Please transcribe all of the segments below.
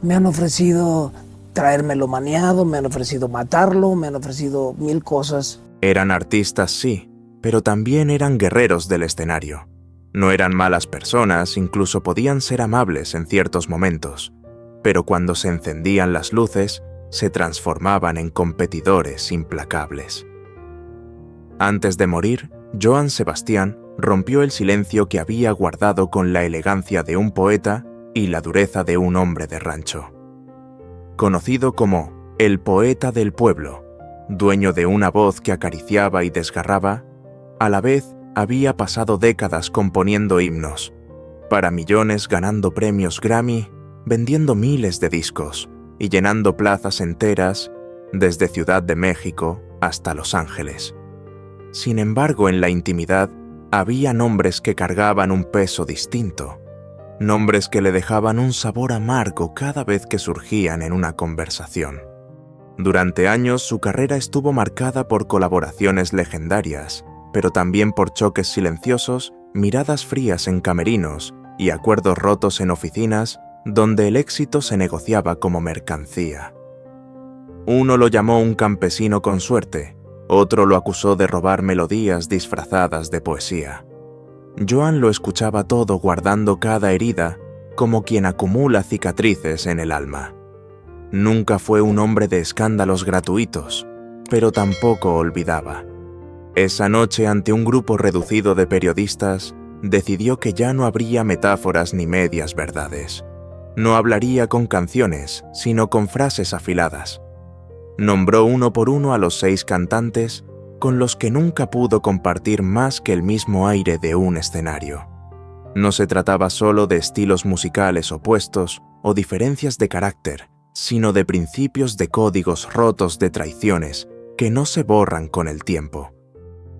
Me han ofrecido traérmelo maniado, me han ofrecido matarlo, me han ofrecido 1000 cosas. Eran artistas, sí, pero también eran guerreros del escenario. No eran malas personas, incluso podían ser amables en ciertos momentos, pero cuando se encendían las luces, se transformaban en competidores implacables. Antes de morir, Johann Sebastian rompió el silencio que había guardado con la elegancia de un poeta y la dureza de un hombre de rancho. Conocido como el poeta del pueblo, dueño de una voz que acariciaba y desgarraba, a la vez había pasado décadas componiendo himnos, para millones ganando premios Grammy, vendiendo miles de discos y llenando plazas enteras desde Ciudad de México hasta Los Ángeles. Sin embargo, en la intimidad había nombres que cargaban un peso distinto, nombres que le dejaban un sabor amargo cada vez que surgían en una conversación. Durante años su carrera estuvo marcada por colaboraciones legendarias, pero también por choques silenciosos, miradas frías en camerinos y acuerdos rotos en oficinas donde el éxito se negociaba como mercancía. Uno lo llamó un campesino con suerte, otro lo acusó de robar melodías disfrazadas de poesía. Johann lo escuchaba todo guardando cada herida como quien acumula cicatrices en el alma. Nunca fue un hombre de escándalos gratuitos, pero tampoco olvidaba. Esa noche, ante un grupo reducido de periodistas, decidió que ya no habría metáforas ni medias verdades. No hablaría con canciones, sino con frases afiladas. Nombró uno por uno a los 6 cantantes con los que nunca pudo compartir más que el mismo aire de un escenario. No se trataba solo de estilos musicales opuestos o diferencias de carácter, sino de principios de códigos rotos de traiciones que no se borran con el tiempo.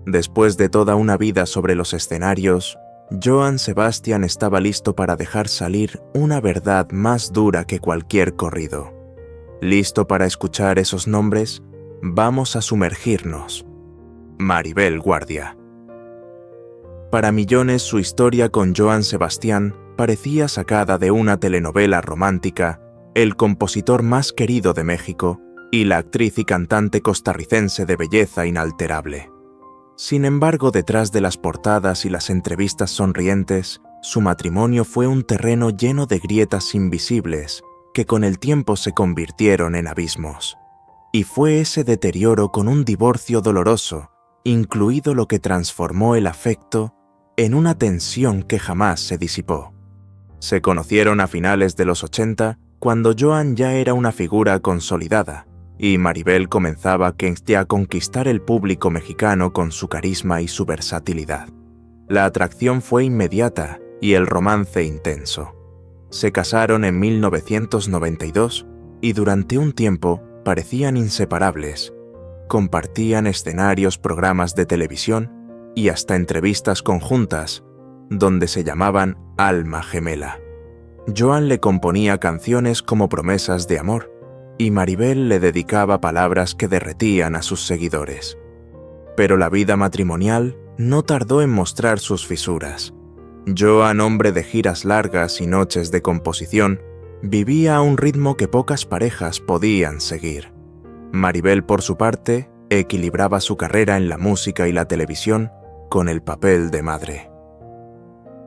Después de toda una vida sobre los escenarios, Johann Sebastian estaba listo para dejar salir una verdad más dura que cualquier corrido. ¿Listo para escuchar esos nombres? Vamos a sumergirnos. Maribel Guardia. Para millones, su historia con Johann Sebastian parecía sacada de una telenovela romántica, el compositor más querido de México y la actriz y cantante costarricense de belleza inalterable. Sin embargo, detrás de las portadas y las entrevistas sonrientes, su matrimonio fue un terreno lleno de grietas invisibles que con el tiempo se convirtieron en abismos. Y fue ese deterioro con un divorcio doloroso, incluido lo que transformó el afecto en una tensión que jamás se disipó. Se conocieron a finales de los 80, cuando Johann ya era una figura consolidada, y Maribel comenzaba a conquistar el público mexicano con su carisma y su versatilidad. La atracción fue inmediata y el romance intenso. Se casaron en 1992 y durante un tiempo parecían inseparables. Compartían escenarios, programas de televisión y hasta entrevistas conjuntas, donde se llamaban alma gemela. Johann le componía canciones como promesas de amor, y Maribel le dedicaba palabras que derretían a sus seguidores. Pero la vida matrimonial no tardó en mostrar sus fisuras. Johann, hombre de giras largas y noches de composición, vivía a un ritmo que pocas parejas podían seguir. Maribel, por su parte, equilibraba su carrera en la música y la televisión con el papel de madre.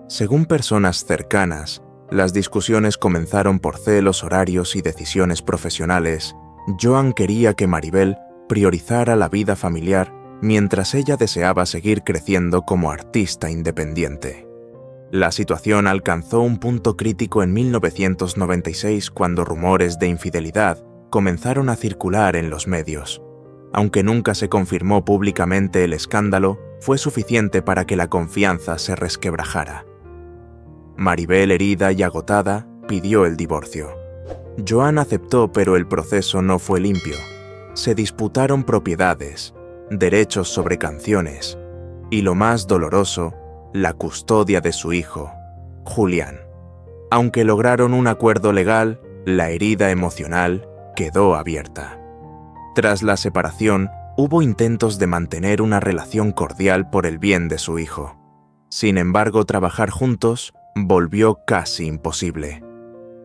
Según personas cercanas, las discusiones comenzaron por celos horarios y decisiones profesionales. Johann quería que Maribel priorizara la vida familiar mientras ella deseaba seguir creciendo como artista independiente. La situación alcanzó un punto crítico en 1996 cuando rumores de infidelidad comenzaron a circular en los medios. Aunque nunca se confirmó públicamente el escándalo, fue suficiente para que la confianza se resquebrajara. Maribel, herida y agotada, pidió el divorcio. Johann aceptó, pero el proceso no fue limpio. Se disputaron propiedades, derechos sobre canciones y, lo más doloroso, la custodia de su hijo, Julián. Aunque lograron un acuerdo legal, la herida emocional quedó abierta. Tras la separación, hubo intentos de mantener una relación cordial por el bien de su hijo. Sin embargo, trabajar juntos volvió casi imposible.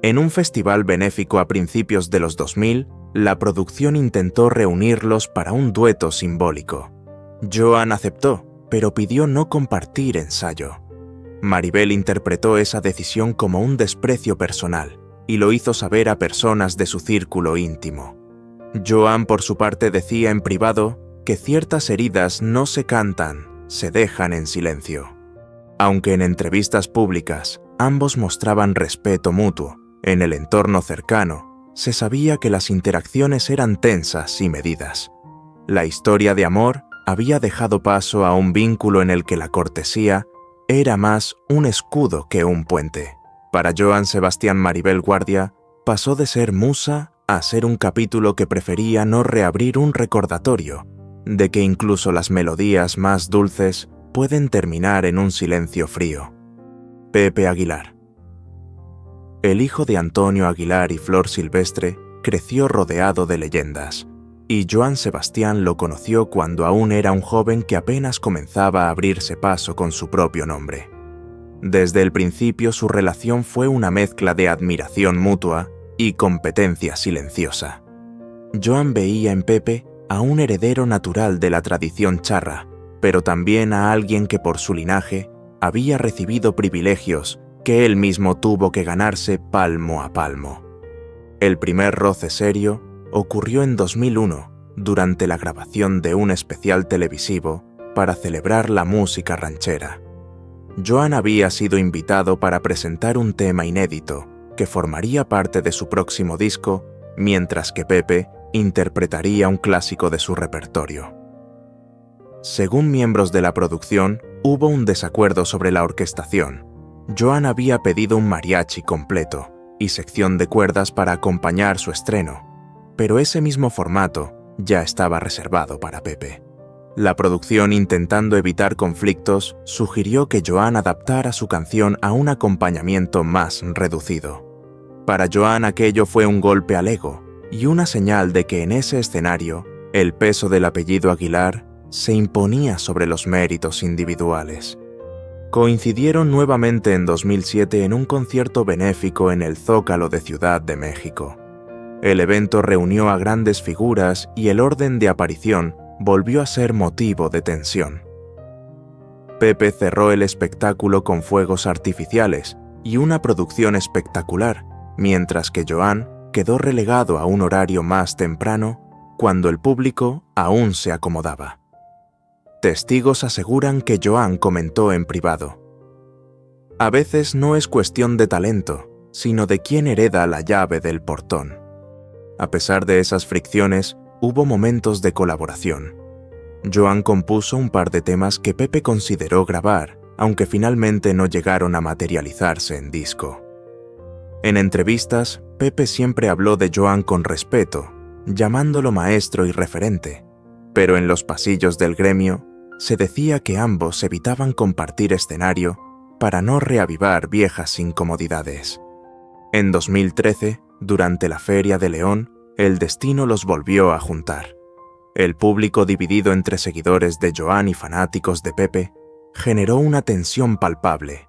En un festival benéfico a principios de los 2000, la producción intentó reunirlos para un dueto simbólico. Joan aceptó, pero pidió no compartir ensayo. Maribel interpretó esa decisión como un desprecio personal y lo hizo saber a personas de su círculo íntimo. Joan, por su parte, decía en privado que ciertas heridas no se cantan, se dejan en silencio. Aunque en entrevistas públicas ambos mostraban respeto mutuo, en el entorno cercano se sabía que las interacciones eran tensas y medidas. La historia de amor había dejado paso a un vínculo en el que la cortesía era más un escudo que un puente. Para Joan Sebastián Maribel Guardia, pasó de ser musa a ser un capítulo que prefería no reabrir, un recordatorio de que incluso las melodías más dulces pueden terminar en un silencio frío. Pepe Aguilar. El hijo de Antonio Aguilar y Flor Silvestre creció rodeado de leyendas, y Joan Sebastián lo conoció cuando aún era un joven que apenas comenzaba a abrirse paso con su propio nombre. Desde el principio su relación fue una mezcla de admiración mutua y competencia silenciosa. Joan veía en Pepe a un heredero natural de la tradición charra, pero también a alguien que por su linaje había recibido privilegios que él mismo tuvo que ganarse palmo a palmo. El primer roce serio ocurrió en 2001, durante la grabación de un especial televisivo para celebrar la música ranchera. Joan había sido invitado para presentar un tema inédito que formaría parte de su próximo disco, mientras que Pepe interpretaría un clásico de su repertorio. Según miembros de la producción, hubo un desacuerdo sobre la orquestación. Joan había pedido un mariachi completo y sección de cuerdas para acompañar su estreno, pero ese mismo formato ya estaba reservado para Pepe. La producción, intentando evitar conflictos, sugirió que Joan adaptara su canción a un acompañamiento más reducido. Para Joan aquello fue un golpe al ego y una señal de que en ese escenario el peso del apellido Aguilar se imponía sobre los méritos individuales. Coincidieron nuevamente en 2007 en un concierto benéfico en el Zócalo de Ciudad de México. El evento reunió a grandes figuras y el orden de aparición volvió a ser motivo de tensión. Pepe cerró el espectáculo con fuegos artificiales y una producción espectacular, mientras que Joan quedó relegado a un horario más temprano cuando el público aún se acomodaba. Testigos aseguran que Joan comentó en privado: "A veces no es cuestión de talento, sino de quién hereda la llave del portón". A pesar de esas fricciones, hubo momentos de colaboración. Joan compuso un par de temas que Pepe consideró grabar, aunque finalmente no llegaron a materializarse en disco. En entrevistas, Pepe siempre habló de Joan con respeto, llamándolo maestro y referente, pero en los pasillos del gremio se decía que ambos evitaban compartir escenario para no reavivar viejas incomodidades. En 2013, durante la Feria de León, el destino los volvió a juntar. El público, dividido entre seguidores de Joan y fanáticos de Pepe, generó una tensión palpable.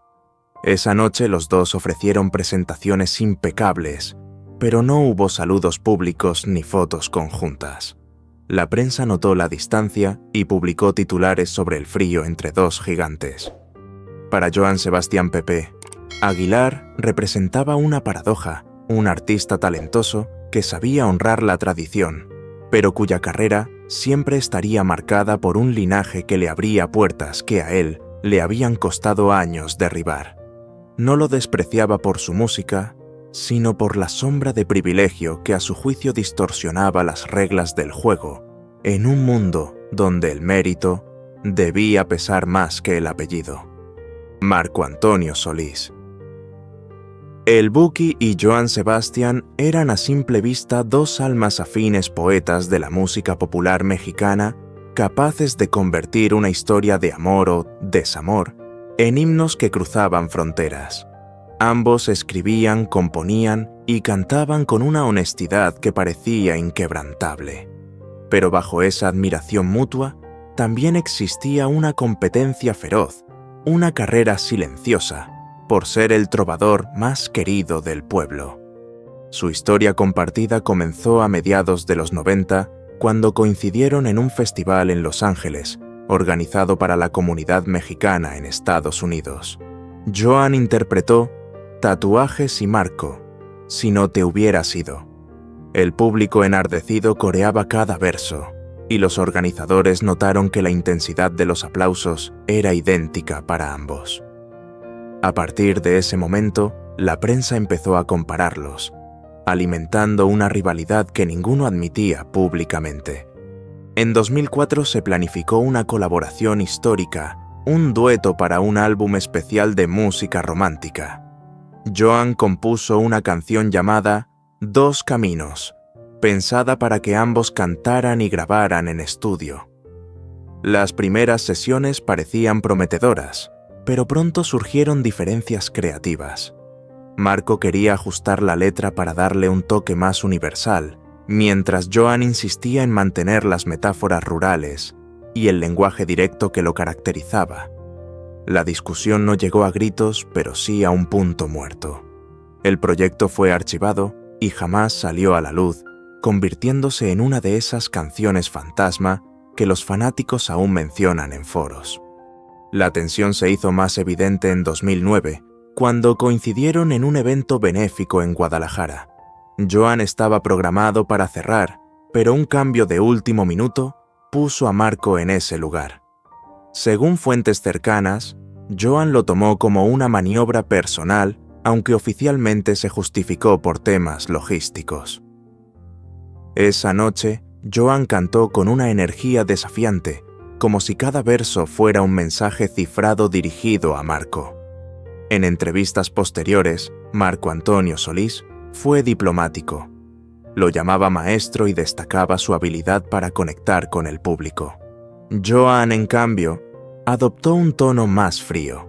Esa noche los dos ofrecieron presentaciones impecables, pero no hubo saludos públicos ni fotos conjuntas. La prensa notó la distancia y publicó titulares sobre el frío entre dos gigantes. Para Joan Sebastián Pepe, Aguilar representaba una paradoja, un artista talentoso que sabía honrar la tradición, pero cuya carrera siempre estaría marcada por un linaje que le abría puertas que a él le habían costado años derribar. No lo despreciaba por su música, sino por la sombra de privilegio que a su juicio distorsionaba las reglas del juego, en un mundo donde el mérito debía pesar más que el apellido. Marco Antonio Solís. El Buki y Joan Sebastián eran a simple vista dos almas afines poetas de la música popular mexicana, capaces de convertir una historia de amor o desamor en himnos que cruzaban fronteras. Ambos escribían, componían y cantaban con una honestidad que parecía inquebrantable. Pero bajo esa admiración mutua, también existía una competencia feroz, una carrera silenciosa, por ser el trovador más querido del pueblo. Su historia compartida comenzó a mediados de los 90, cuando coincidieron en un festival en Los Ángeles, organizado para la comunidad mexicana en Estados Unidos. Joan interpretó Tatuajes y Marco, Si no te hubieras ido. El público enardecido coreaba cada verso, y los organizadores notaron que la intensidad de los aplausos era idéntica para ambos. A partir de ese momento, la prensa empezó a compararlos, alimentando una rivalidad que ninguno admitía públicamente. En 2004 se planificó una colaboración histórica, un dueto para un álbum especial de música romántica. Joan compuso una canción llamada Dos Caminos, pensada para que ambos cantaran y grabaran en estudio. Las primeras sesiones parecían prometedoras, pero pronto surgieron diferencias creativas. Marco quería ajustar la letra para darle un toque más universal, mientras Joan insistía en mantener las metáforas rurales y el lenguaje directo que lo caracterizaba. La discusión no llegó a gritos, pero sí a un punto muerto. El proyecto fue archivado y jamás salió a la luz, convirtiéndose en una de esas canciones fantasma que los fanáticos aún mencionan en foros. La tensión se hizo más evidente en 2009, cuando coincidieron en un evento benéfico en Guadalajara. Joan estaba programado para cerrar, pero un cambio de último minuto puso a Marco en ese lugar. Según fuentes cercanas, Joan lo tomó como una maniobra personal, aunque oficialmente se justificó por temas logísticos. Esa noche, Joan cantó con una energía desafiante, como si cada verso fuera un mensaje cifrado dirigido a Marco. En entrevistas posteriores, Marco Antonio Solís fue diplomático. Lo llamaba maestro y destacaba su habilidad para conectar con el público. Joan, en cambio, adoptó un tono más frío.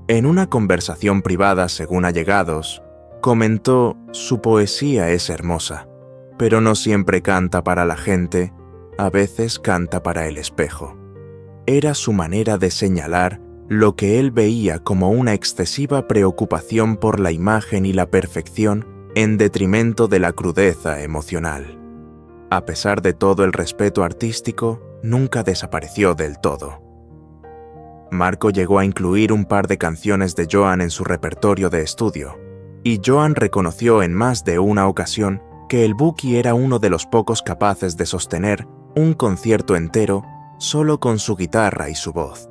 En una conversación privada según allegados, comentó: «Su poesía es hermosa, pero no siempre canta para la gente, a veces canta para el espejo». Era su manera de señalar lo que él veía como una excesiva preocupación por la imagen y la perfección en detrimento de la crudeza emocional. A pesar de todo el respeto artístico, nunca desapareció del todo. Marco llegó a incluir un par de canciones de Joan en su repertorio de estudio, y Joan reconoció en más de una ocasión que el Buki era uno de los pocos capaces de sostener un concierto entero solo con su guitarra y su voz.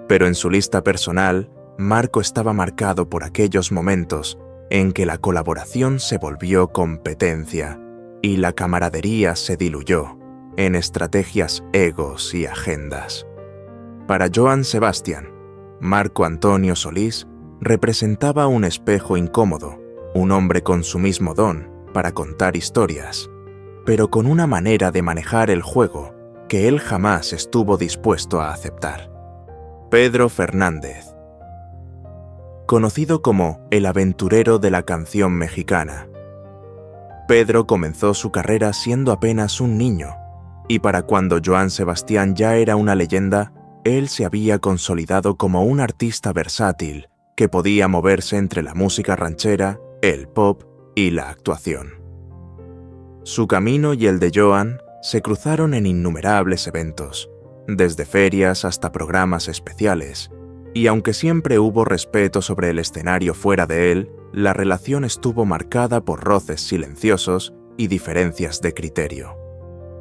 Pero en su lista personal, Marco estaba marcado por aquellos momentos en que la colaboración se volvió competencia y la camaradería se diluyó en estrategias, egos y agendas. Para Joan Sebastián, Marco Antonio Solís representaba un espejo incómodo, un hombre con su mismo don para contar historias, pero con una manera de manejar el juego que él jamás estuvo dispuesto a aceptar. Pedro Fernández. Conocido como el aventurero de la canción mexicana, Pedro comenzó su carrera siendo apenas un niño, y para cuando Joan Sebastián ya era una leyenda, él se había consolidado como un artista versátil que podía moverse entre la música ranchera, el pop y la actuación. Su camino y el de Joan se cruzaron en innumerables eventos, desde ferias hasta programas especiales, y aunque siempre hubo respeto sobre el escenario fuera de él, la relación estuvo marcada por roces silenciosos y diferencias de criterio.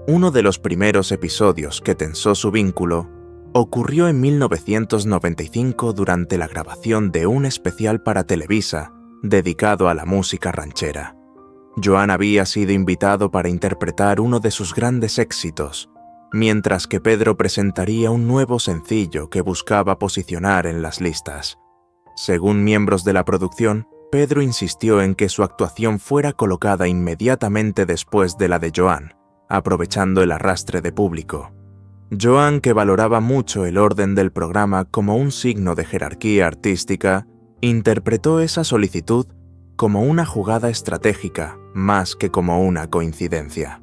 Uno de los primeros episodios que tensó su vínculo ocurrió en 1995 durante la grabación de un especial para Televisa dedicado a la música ranchera. Joan había sido invitado para interpretar uno de sus grandes éxitos, mientras que Pedro presentaría un nuevo sencillo que buscaba posicionar en las listas. Según miembros de la producción, Pedro insistió en que su actuación fuera colocada inmediatamente después de la de Joan, aprovechando el arrastre de público. Joan, que valoraba mucho el orden del programa como un signo de jerarquía artística, interpretó esa solicitud como una jugada estratégica más que como una coincidencia.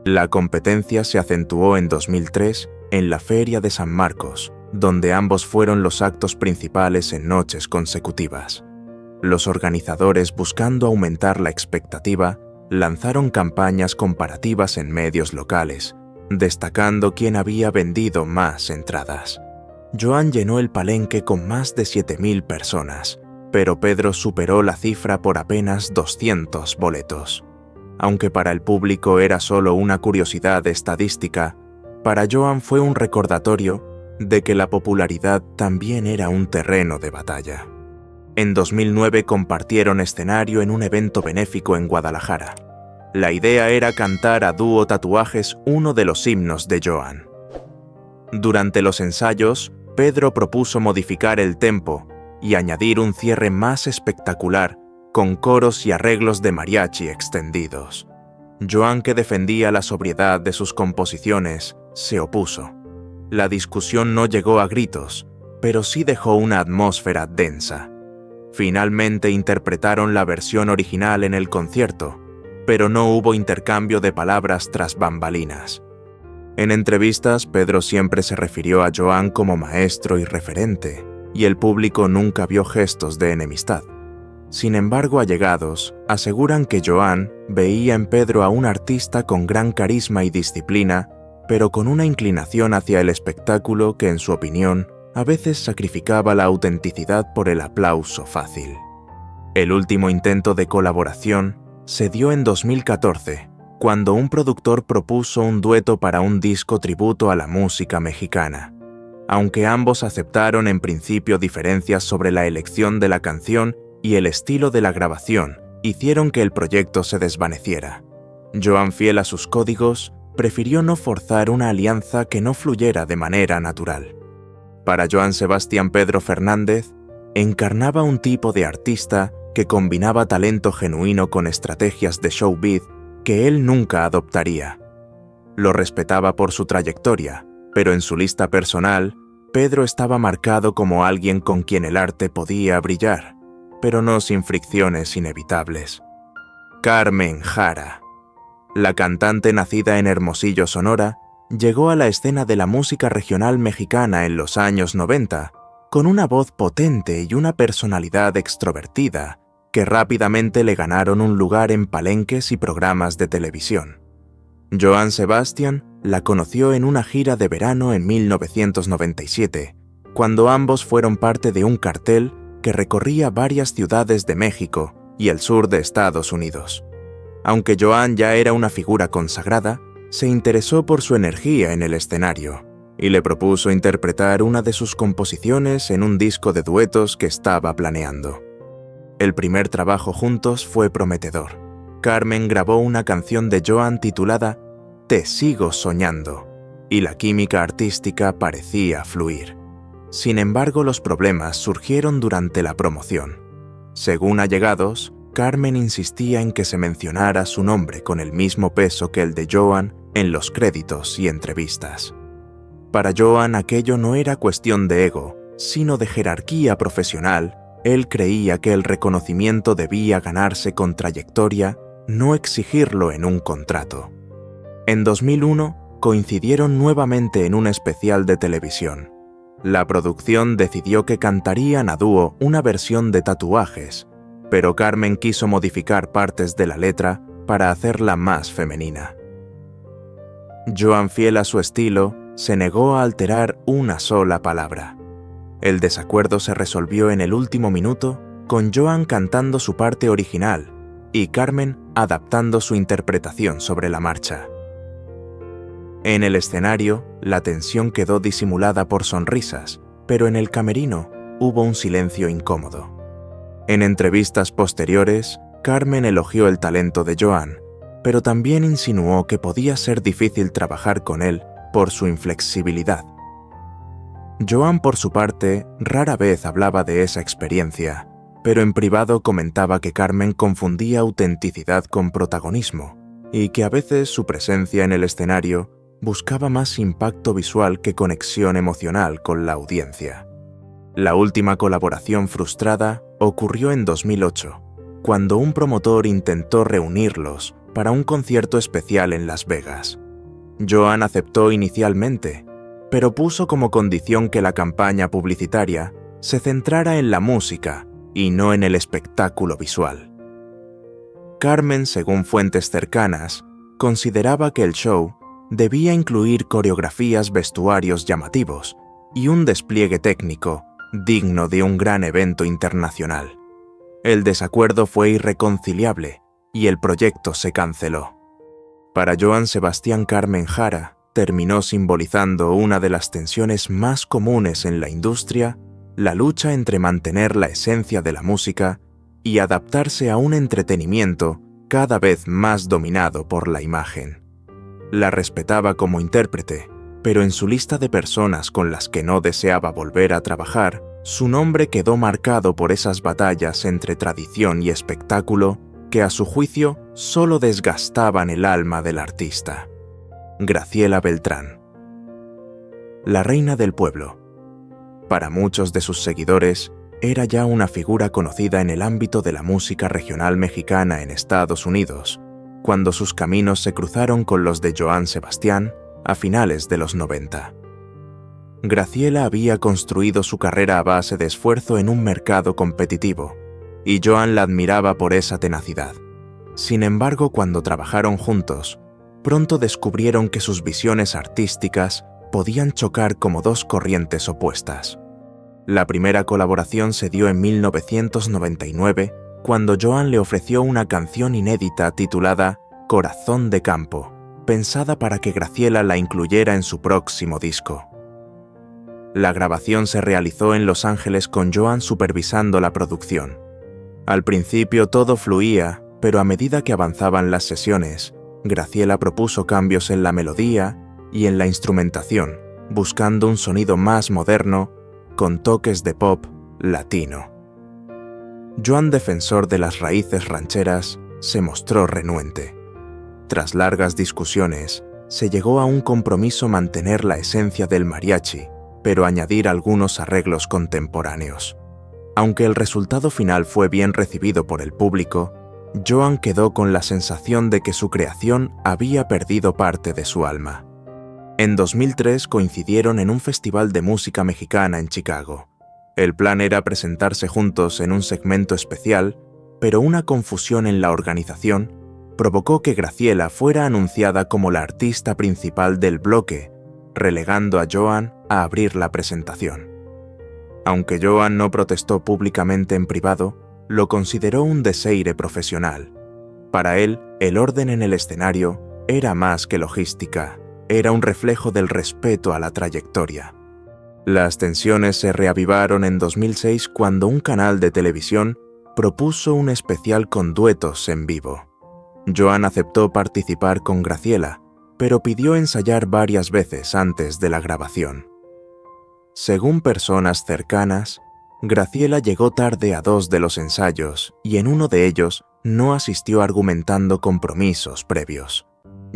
La competencia se acentuó en 2003 en la Feria de San Marcos, donde ambos fueron los actos principales en noches consecutivas. Los organizadores, buscando aumentar la expectativa, lanzaron campañas comparativas en medios locales, destacando quién había vendido más entradas. Joan llenó el palenque con más de 7.000 personas, pero Pedro superó la cifra por apenas 200 boletos. Aunque para el público era solo una curiosidad estadística, para Joan fue un recordatorio de que la popularidad también era un terreno de batalla. En 2009 compartieron escenario en un evento benéfico en Guadalajara. La idea era cantar a dúo Tatuajes uno de los himnos de Joan. Durante los ensayos, Pedro propuso modificar el tempo y añadir un cierre más espectacular con coros y arreglos de mariachi extendidos. Joan, que defendía la sobriedad de sus composiciones, se opuso. La discusión no llegó a gritos, pero sí dejó una atmósfera densa. Finalmente interpretaron la versión original en el concierto, pero no hubo intercambio de palabras tras bambalinas. En entrevistas, Pedro siempre se refirió a Joan como maestro y referente, y el público nunca vio gestos de enemistad. Sin embargo, allegados aseguran que Joan veía en Pedro a un artista con gran carisma y disciplina, pero con una inclinación hacia el espectáculo que, en su opinión, a veces sacrificaba la autenticidad por el aplauso fácil. El último intento de colaboración se dio en 2014, cuando un productor propuso un dueto para un disco tributo a la música mexicana. Aunque ambos aceptaron en principio, diferencias sobre la elección de la canción y el estilo de la grabación hicieron que el proyecto se desvaneciera. Joan, fiel a sus códigos, prefirió no forzar una alianza que no fluyera de manera natural. Para Joan Sebastián, Pedro Fernández encarnaba un tipo de artista que combinaba talento genuino con estrategias de showbiz que él nunca adoptaría. Lo respetaba por su trayectoria, pero en su lista personal, Pedro estaba marcado como alguien con quien el arte podía brillar, pero no sin fricciones inevitables. Carmen Jara. La cantante, nacida en Hermosillo, Sonora, llegó a la escena de la música regional mexicana en los años 90, con una voz potente y una personalidad extrovertida que rápidamente le ganaron un lugar en palenques y programas de televisión. Joan Sebastián la conoció en una gira de verano en 1997, cuando ambos fueron parte de un cartel que recorría varias ciudades de México y el sur de Estados Unidos. Aunque Joan ya era una figura consagrada, se interesó por su energía en el escenario y le propuso interpretar una de sus composiciones en un disco de duetos que estaba planeando. El primer trabajo juntos fue prometedor. Carmen grabó una canción de Joan titulada Te sigo soñando, y la química artística parecía fluir. Sin embargo, los problemas surgieron durante la promoción. Según allegados, Carmen insistía en que se mencionara su nombre con el mismo peso que el de Joan en los créditos y entrevistas. Para Joan aquello no era cuestión de ego, sino de jerarquía profesional. Él creía que el reconocimiento debía ganarse con trayectoria, no exigirlo en un contrato. En 2001 coincidieron nuevamente en un especial de televisión. La producción decidió que cantarían a dúo una versión de Tatuajes, pero Carmen quiso modificar partes de la letra para hacerla más femenina. Joan, fiel a su estilo, se negó a alterar una sola palabra. El desacuerdo se resolvió en el último minuto, con Joan cantando su parte original y Carmen adaptando su interpretación sobre la marcha. En el escenario, la tensión quedó disimulada por sonrisas, pero en el camerino hubo un silencio incómodo. En entrevistas posteriores, Carmen elogió el talento de Joan, pero también insinuó que podía ser difícil trabajar con él por su inflexibilidad. Joan, por su parte, rara vez hablaba de esa experiencia, pero en privado comentaba que Carmen confundía autenticidad con protagonismo y que a veces su presencia en el escenario buscaba más impacto visual que conexión emocional con la audiencia. La última colaboración frustrada ocurrió en 2008, cuando un promotor intentó reunirlos para un concierto especial en Las Vegas. Joan aceptó inicialmente, pero puso como condición que la campaña publicitaria se centrara en la música y no en el espectáculo visual. Carmen, según fuentes cercanas, consideraba que el show debía incluir coreografías, vestuarios llamativos y un despliegue técnico digno de un gran evento internacional. El desacuerdo fue irreconciliable y el proyecto se canceló. Para Johann Sebastian, Carmen Jara terminó simbolizando una de las tensiones más comunes en la industria, la lucha entre mantener la esencia de la música y adaptarse a un entretenimiento cada vez más dominado por la imagen. La respetaba como intérprete, pero en su lista de personas con las que no deseaba volver a trabajar, su nombre quedó marcado por esas batallas entre tradición y espectáculo que a su juicio solo desgastaban el alma del artista. Graciela Beltrán. La reina del pueblo. Para muchos de sus seguidores, era ya una figura conocida en el ámbito de la música regional mexicana en Estados Unidos, cuando sus caminos se cruzaron con los de Johann Sebastian a finales de los 90. Graciela había construido su carrera a base de esfuerzo en un mercado competitivo, y Johann la admiraba por esa tenacidad. Sin embargo, cuando trabajaron juntos, pronto descubrieron que sus visiones artísticas podían chocar como dos corrientes opuestas. La primera colaboración se dio en 1999, cuando Johann le ofreció una canción inédita titulada Corazón de Campo, pensada para que Graciela la incluyera en su próximo disco. La grabación se realizó en Los Ángeles con Johann supervisando la producción. Al principio todo fluía, pero a medida que avanzaban las sesiones, Graciela propuso cambios en la melodía y en la instrumentación, buscando un sonido más moderno, con toques de pop latino. Johann, defensor de las raíces rancheras, se mostró renuente. Tras largas discusiones, se llegó a un compromiso mantener la esencia del mariachi, pero añadir algunos arreglos contemporáneos. Aunque el resultado final fue bien recibido por el público, Johann quedó con la sensación de que su creación había perdido parte de su alma. En 2003 coincidieron en un festival de música mexicana en Chicago. El plan era presentarse juntos en un segmento especial, pero una confusión en la organización provocó que Graciela fuera anunciada como la artista principal del bloque, relegando a Johann a abrir la presentación. Aunque Johann no protestó públicamente en privado, lo consideró un desaire profesional. Para él, el orden en el escenario era más que logística, era un reflejo del respeto a la trayectoria. Las tensiones se reavivaron en 2006 cuando un canal de televisión propuso un especial con duetos en vivo. Johann aceptó participar con Graciela, pero pidió ensayar varias veces antes de la grabación. Según personas cercanas, Graciela llegó tarde a 2 de los ensayos y en uno de ellos no asistió argumentando compromisos previos.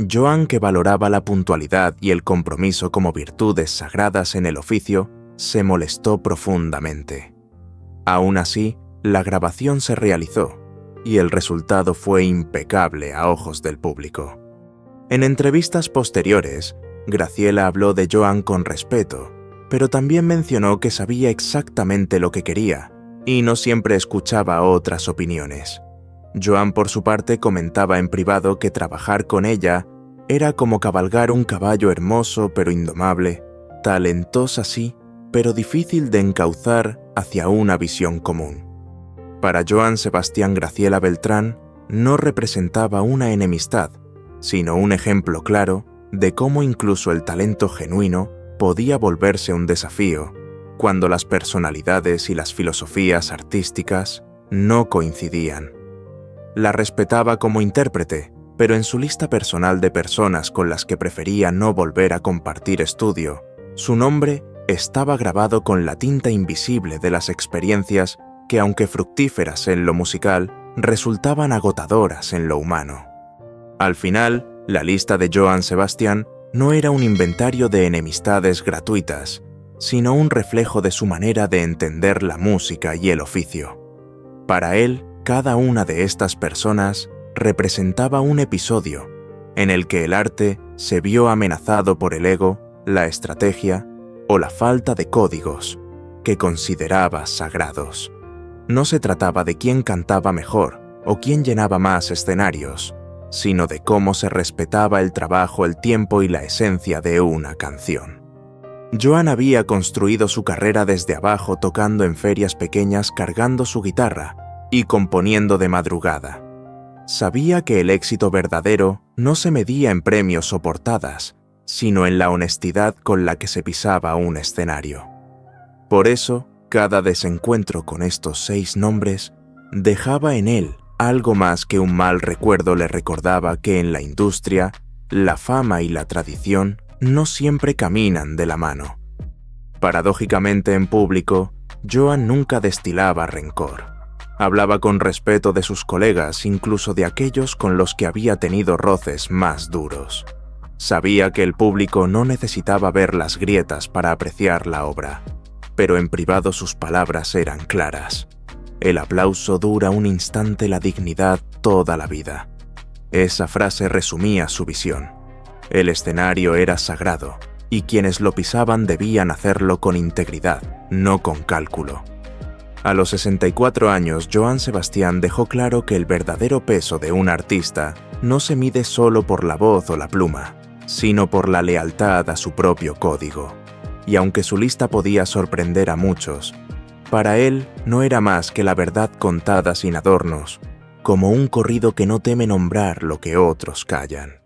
Johann, que valoraba la puntualidad y el compromiso como virtudes sagradas en el oficio, se molestó profundamente. Aún así, la grabación se realizó y el resultado fue impecable a ojos del público. En entrevistas posteriores, Graciela habló de Johann con respeto, pero también mencionó que sabía exactamente lo que quería y no siempre escuchaba otras opiniones. Johann, por su parte, comentaba en privado que trabajar con ella era como cabalgar un caballo hermoso pero indomable, talentosa sí, pero difícil de encauzar hacia una visión común. Para Johann Sebastian, Graciela Beltrán no representaba una enemistad, sino un ejemplo claro de cómo incluso el talento genuino podía volverse un desafío cuando las personalidades y las filosofías artísticas no coincidían. La respetaba como intérprete, pero en su lista personal de personas con las que prefería no volver a compartir estudio, su nombre estaba grabado con la tinta invisible de las experiencias que, aunque fructíferas en lo musical, resultaban agotadoras en lo humano. Al final, la lista de Johann Sebastian no era un inventario de enemistades gratuitas, sino un reflejo de su manera de entender la música y el oficio. Para él, cada una de estas personas representaba un episodio en el que el arte se vio amenazado por el ego, la estrategia o la falta de códigos que consideraba sagrados. no se trataba de quién cantaba mejor o quién llenaba más escenarios, sino de cómo se respetaba el trabajo, el tiempo y la esencia de una canción. Joan había construido su carrera desde abajo tocando en ferias pequeñas, cargando su guitarra y componiendo de madrugada. Sabía que el éxito verdadero no se medía en premios o portadas, sino en la honestidad con la que se pisaba un escenario. Por eso, cada desencuentro con estos 6 nombres dejaba en él algo más que un mal recuerdo. Le recordaba que en la industria, la fama y la tradición no siempre caminan de la mano. Paradójicamente, en público, Joan nunca destilaba rencor. Hablaba con respeto de sus colegas, incluso de aquellos con los que había tenido roces más duros. Sabía que el público no necesitaba ver las grietas para apreciar la obra, pero en privado sus palabras eran claras. El aplauso dura un instante, la dignidad toda la vida. Esa frase resumía su visión. El escenario era sagrado, y quienes lo pisaban debían hacerlo con integridad, no con cálculo. A los 64 años, Joan Sebastián dejó claro que el verdadero peso de un artista no se mide solo por la voz o la pluma, sino por la lealtad a su propio código. Y aunque su lista podía sorprender a muchos, para él no era más que la verdad contada sin adornos, como un corrido que no teme nombrar lo que otros callan.